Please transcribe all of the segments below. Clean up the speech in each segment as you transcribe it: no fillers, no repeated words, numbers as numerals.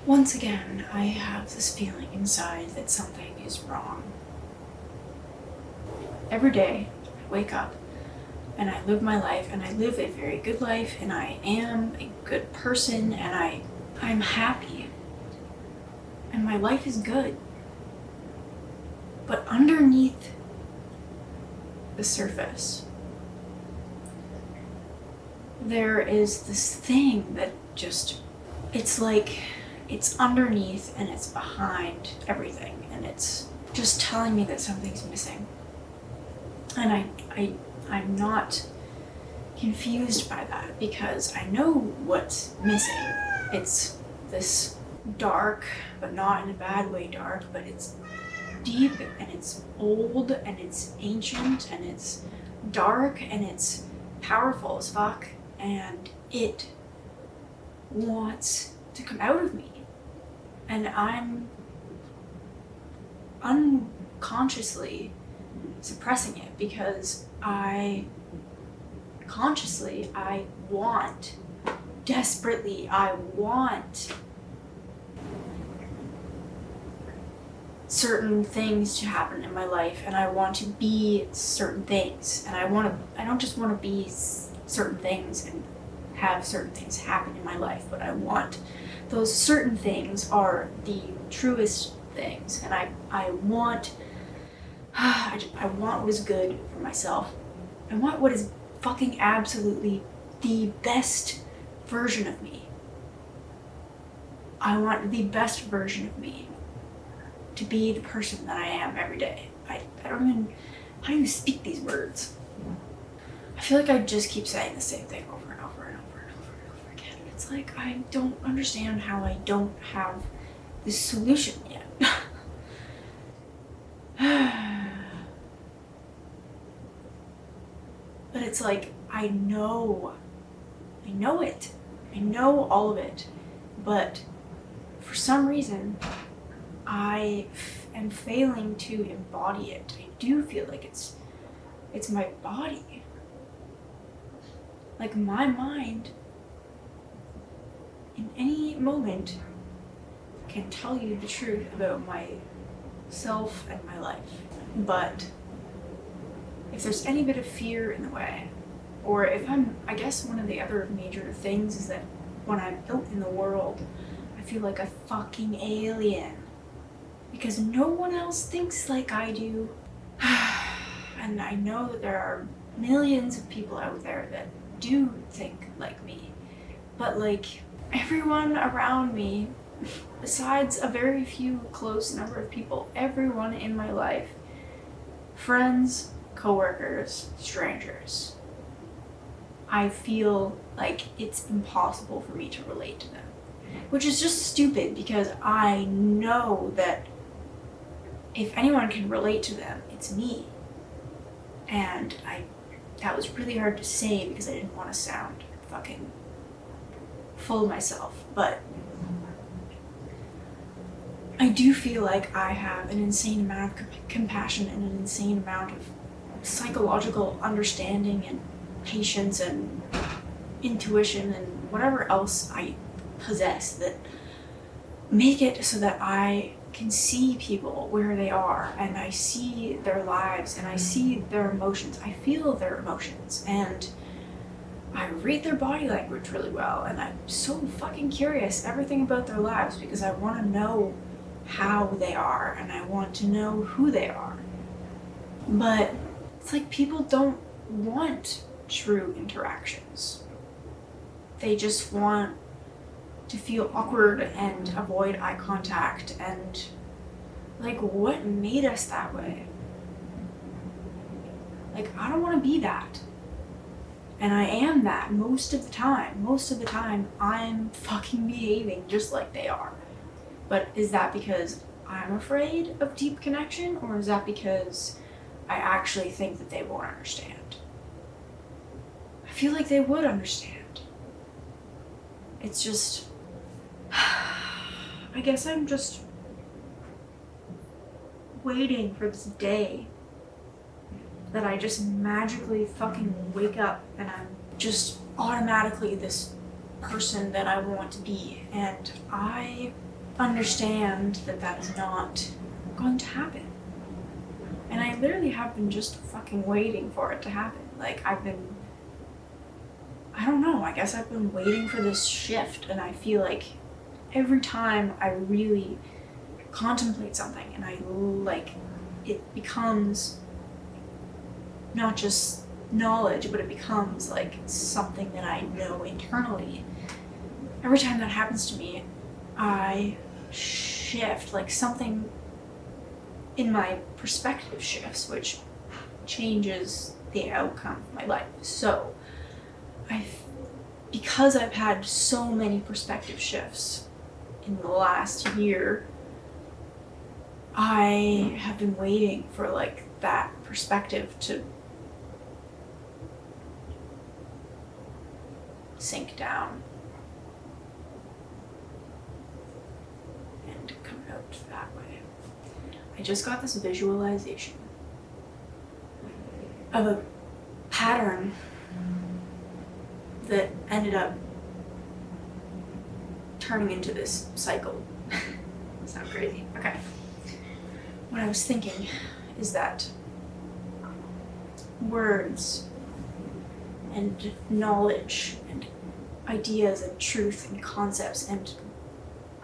Once again, I have this feeling inside that something is wrong. Every day, I wake up and I live my life, and I live a very good life, and I am a good person, and I'm happy. And my life is good. But underneath the surface, there is this thing that just, it's like, it's underneath and it's behind everything, and it's just telling me that something's missing. And I'm not confused by that, because I know what's missing. It's this dark, but not in a bad way dark, but it's deep and it's old and it's ancient and it's dark and it's powerful as fuck, and it wants to come out of me. And I'm unconsciously suppressing it, because desperately I want certain things to happen in my life, and I want to be certain things, and I don't just want to be certain things and have certain things happen in my life, but I want those certain things are the truest things, and I want what is good for myself. I want what is fucking absolutely the best version of me. I want the best version of me to be the person that I am every day. I don't even, how do you speak these words? I feel like I just keep saying the same thing over and over and over and over and over again. It's like I don't understand how I don't have this solution yet. But it's like, I know it. I know all of it. But for some reason, I am failing to embody it. I do feel like it's my body. Like, my mind, in any moment, can tell you the truth about myself and my life. But if there's any bit of fear in the way, or if I guess one of the other major things is that when I'm out in the world, I feel like a fucking alien, because no one else thinks like I do. And I know that there are millions of people out there that do think like me, but like, everyone around me, besides a very few close number of people, everyone in my life, friends, coworkers, strangers, I feel like it's impossible for me to relate to them, which is just stupid, because I know that if anyone can relate to them, it's me. And that was really hard to say, because I didn't want to sound fucking full of myself, but I do feel like I have an insane amount of compassion and an insane amount of psychological understanding and patience and intuition and whatever else I possess that make it so that I can see people where they are, and I see their lives, and I see their emotions. I feel their emotions, and I read their body language really well, and I'm so fucking curious everything about their lives, because I want to know how they are, and I want to know who they are. But it's like, people don't want true interactions. They just want to feel awkward and avoid eye contact, and like, what made us that way? Like, I don't want to be that. And I am that most of the time. Most of the time, I'm fucking behaving just like they are. But is that because I'm afraid of deep connection, or is that because I actually think that they won't understand? I feel like they would understand. It's just, I guess I'm just waiting for this day that I just magically fucking wake up and I'm just automatically this person that I want to be, and I understand that that is not going to happen. And I literally have been just fucking waiting for it to happen. Like, I don't know, I guess I've been waiting for this shift, and I feel like every time I really contemplate something and I like, it becomes not just knowledge, but it becomes like something that I know internally. Every time that happens to me, I shift, like something in my perspective shifts, which changes the outcome of my life. So because I've had so many perspective shifts in the last year, I have been waiting for like that perspective to sink down and come out that way. I just got this visualization of a pattern that ended up turning into this cycle. It's not crazy. Okay. What I was thinking is that words and knowledge and ideas and truth and concepts and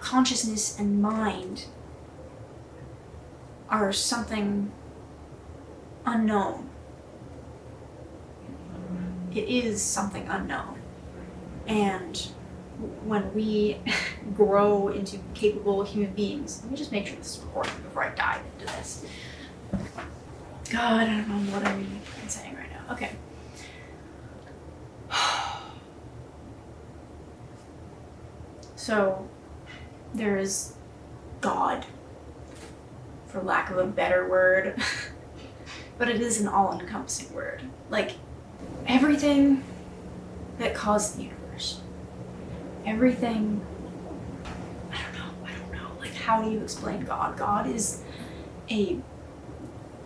consciousness and mind are something unknown. It is something unknown. And when we grow into capable human beings, let me just make sure this is recording before I dive into this. God, I don't know what I'm saying right now. Okay. So, there is God, for lack of a better word, but it is an all-encompassing word. Like, everything that caused the universe, everything, I don't know, like, how do you explain God? God is a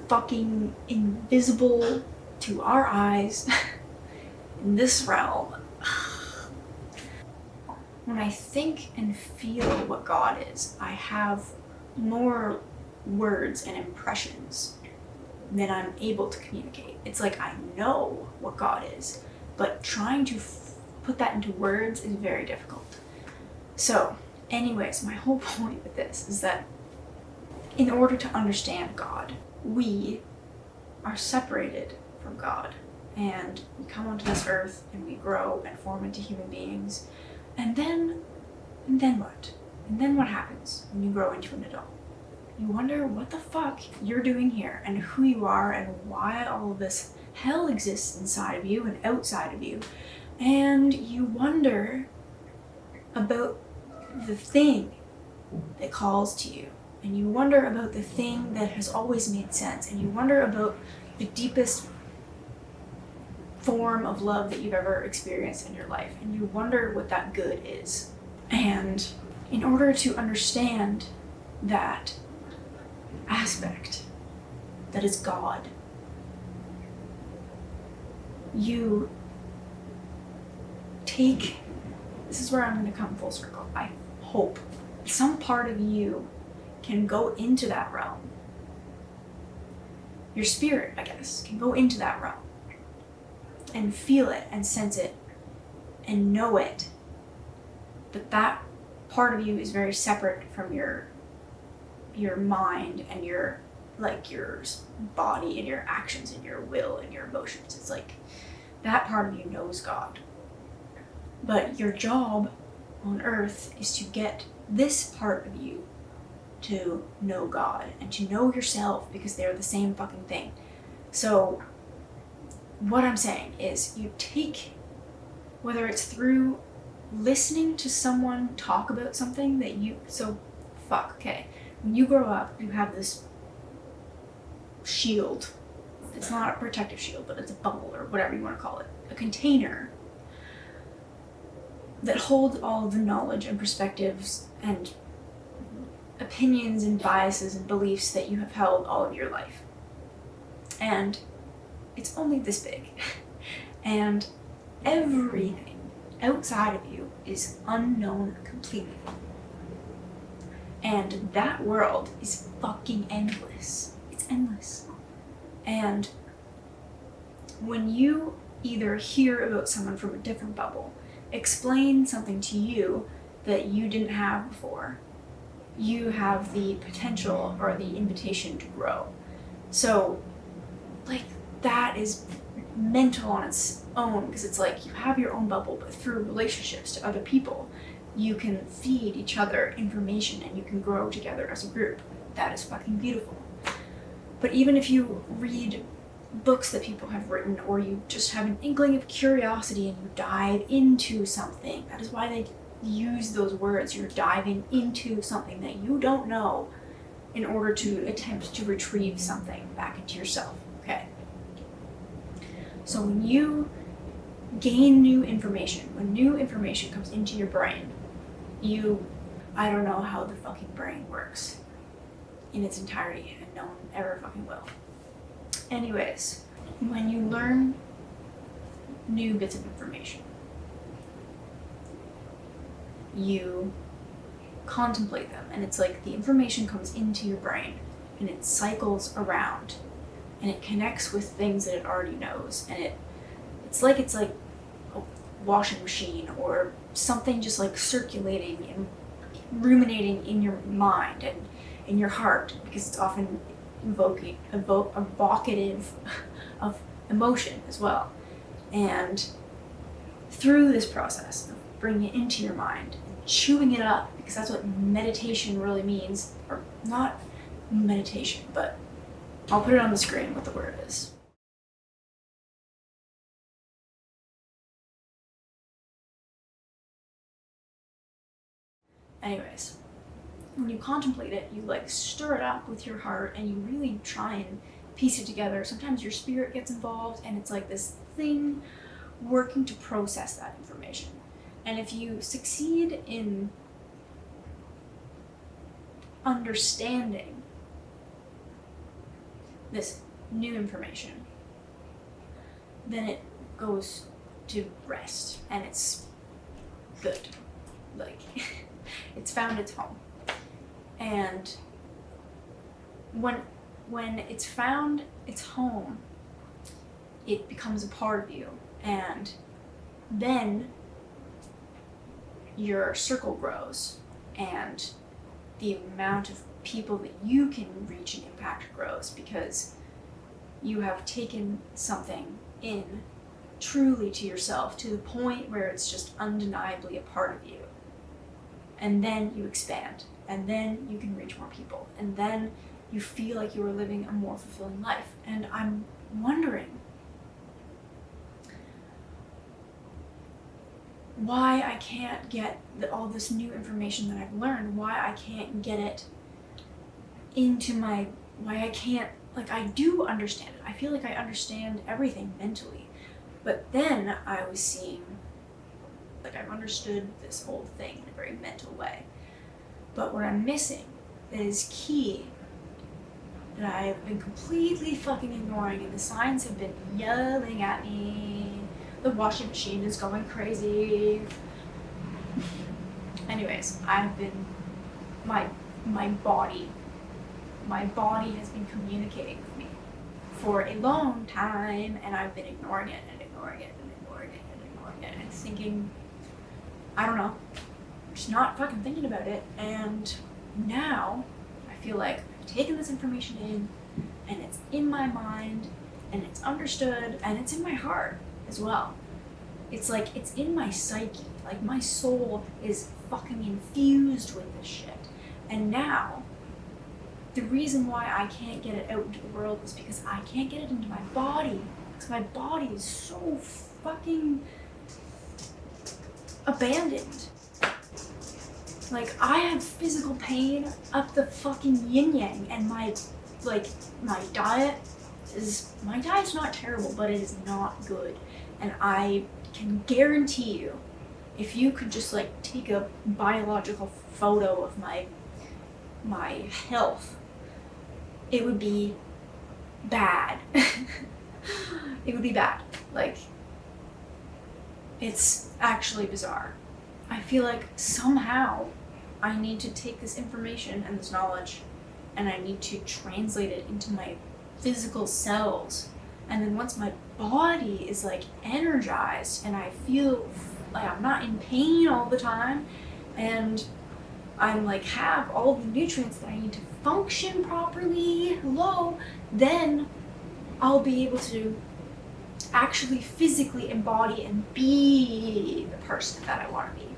fucking invisible to our eyes in this realm. When I think and feel what God is, I have more words and impressions than I'm able to communicate. It's like I know what God is, but trying to put that into words is very difficult. So, anyways, my whole point with this is that in order to understand God, we are separated from God, and we come onto this earth and we grow and form into human beings. And then what? And then what happens when you grow into an adult? You wonder what the fuck you're doing here and who you are and why all of this hell exists inside of you and outside of you. And you wonder about the thing that calls to you. And you wonder about the thing that has always made sense. And you wonder about the deepest form of love that you've ever experienced in your life, and you wonder what that good is. And in order to understand that aspect that is God, you take, this is where I'm going to come full circle. I hope some part of you can go into that realm. Your spirit, I guess, can go into that realm and feel it and sense it and know it, that that part of you is very separate from your mind and your body and your actions and your will and your emotions. It's like that part of you knows God, but your job on earth is to get this part of you to know God and to know yourself, because they're the same fucking thing. So what I'm saying is, you take, whether it's through listening to someone talk about something that when you grow up, you have this shield. It's not a protective shield, but it's a bubble or whatever you want to call it. A container that holds all of the knowledge and perspectives and opinions and biases and beliefs that you have held all of your life. And it's only this big. And everything outside of you is unknown completely. And that world is fucking endless. It's endless. And when you either hear about someone from a different bubble, explain something to you that you didn't have before, you have the potential or the invitation to grow. So, like, that is mental on its own, because it's like you have your own bubble, but through relationships to other people, you can feed each other information and you can grow together as a group. That is fucking beautiful. But even if you read books that people have written, or you just have an inkling of curiosity and you dive into something, that is why they use those words. You're diving into something that you don't know in order to attempt to retrieve something back into yourself, okay? So when you gain new information, when new information comes into your brain, I don't know how the fucking brain works in its entirety, and no one ever fucking will. Anyways, when you learn new bits of information, you contemplate them, and it's like the information comes into your brain and it cycles around and it connects with things that it already knows, and it's like a washing machine or something just like circulating and ruminating in your mind and in your heart, because it's often evocative of emotion as well. And through this process of bringing it into your mind, chewing it up, because that's what meditation really means, or not meditation, but I'll put it on the screen what the word is. Anyways, when you contemplate it, you like stir it up with your heart and you really try and piece it together. Sometimes your spirit gets involved and it's like this thing working to process that information. And if you succeed in understanding this new information, then it goes to rest and it's good. Like, it's found its home. And when it's found its home, it becomes a part of you, and then your circle grows and the amount of people that you can reach and impact grows, because you have taken something in truly to yourself to the point where it's just undeniably a part of you. And then you expand, and then you can reach more people, and then you feel like you are living a more fulfilling life. And I'm wondering why I can't get all this new information that I've learned, why I can't get it into why I can't, like, I do understand it. I feel like I understand everything mentally, but then I was seeing, like, I've understood this whole thing in a very mental way. But what I'm missing that is key, that I've been completely fucking ignoring, and the signs have been yelling at me. The washing machine is going crazy. Anyways, my body has been communicating with me for a long time, and I've been ignoring it and ignoring it and ignoring it and ignoring it and thinking, I don't know, just not fucking thinking about it. And now I feel like I've taken this information in, and it's in my mind, and it's understood, and it's in my heart as well. It's like, it's in my psyche. Like, my soul is fucking infused with this shit. And now, the reason why I can't get it out into the world is because I can't get it into my body. Because my body is so fucking abandoned. Like, I have physical pain up the fucking yin-yang, and my diet's not terrible, but it is not good. And I can guarantee you, if you could just like take a biological photo of my health, it would be bad. It would be bad. Like, It's actually bizarre. I feel like somehow I need to take this information and this knowledge and I need to translate it into my physical cells. And then once my body is like energized and I feel like I'm not in pain all the time and I'm like have all the nutrients that I need to function properly, then I'll be able to actually physically embody and be the person that I want to be.